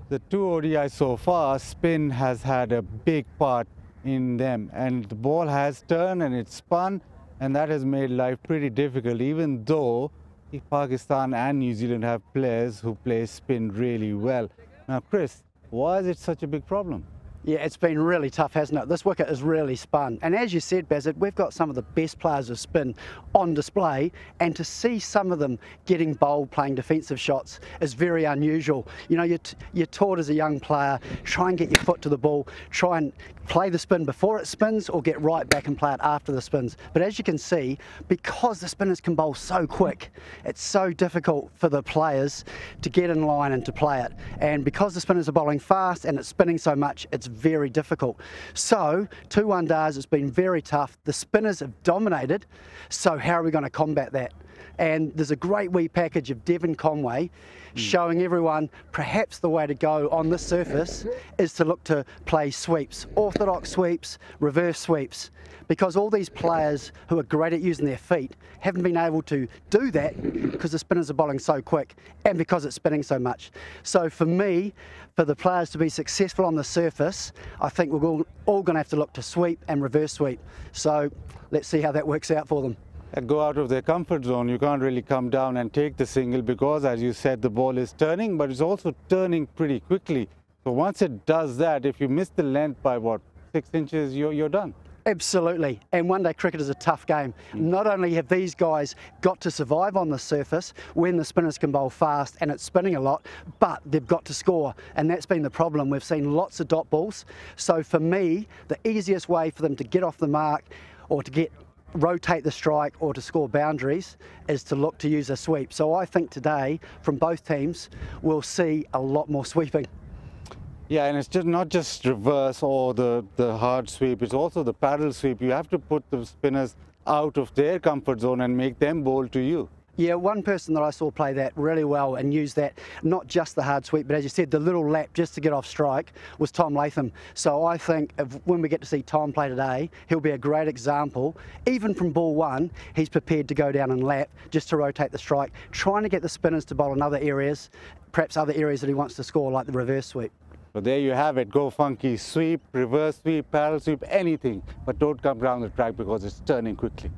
The two ODIs so far, spin has had a big part in them, and the ball has turned and it's spun, and that has made life pretty difficult, even though Pakistan and New Zealand have players who play spin really well. Now, Chris, why is it such a big problem? Yeah, it's been really tough, hasn't it? This wicket is really spun. And as you said, Bazit, we've got some of the best players of spin on display, and to see some of them getting bowled playing defensive shots is very unusual. You know, you're taught as a young player, try and get your foot to the ball, try and play the spin before it spins or get right back and play it after the spins. But as you can see, because the spinners can bowl so quick, it's so difficult for the players to get in line and to play it. And because the spinners are bowling fast and it's spinning so much, it's very difficult. So, 2 one-days, it's been very tough. The spinners have dominated, so how are we going to combat that? And there's a great wee package of Devon Conway showing everyone perhaps the way to go on this surface is to look to play sweeps, orthodox sweeps, reverse sweeps, because all these players who are great at using their feet haven't been able to do that because the spinners are bowling so quick and because it's spinning so much. So for me, for the players to be successful on the surface, I think we're all going to have to look to sweep and reverse sweep. So let's see how that works out for them. Go out of their comfort zone. You can't really come down and take the single because, as you said, the ball is turning, but it's also turning pretty quickly. So once it does that, if you miss the length by, what, 6 inches, you're done. Absolutely, and one-day cricket is a tough game. Not only have these guys got to survive on the surface when the spinners can bowl fast and it's spinning a lot, but they've got to score, and that's been the problem. We've seen lots of dot balls. So for me, the easiest way for them to get off the mark or to rotate the strike or to score boundaries is to look to use a sweep. So I think today, from both teams, we'll see a lot more sweeping. Yeah, and it's just not just reverse or the hard sweep, it's also the paddle sweep. You have to put the spinners out of their comfort zone and make them bowl to you. Yeah, one person that I saw play that really well and use that, not just the hard sweep, but as you said, the little lap just to get off strike, was Tom Latham. So I think when we get to see Tom play today, he'll be a great example. Even from ball one, he's prepared to go down and lap just to rotate the strike, trying to get the spinners to bowl in other areas, perhaps other areas that he wants to score, like the reverse sweep. So there you have it. Go funky, sweep, reverse sweep, paddle sweep, anything. But don't come down the track because it's turning quickly.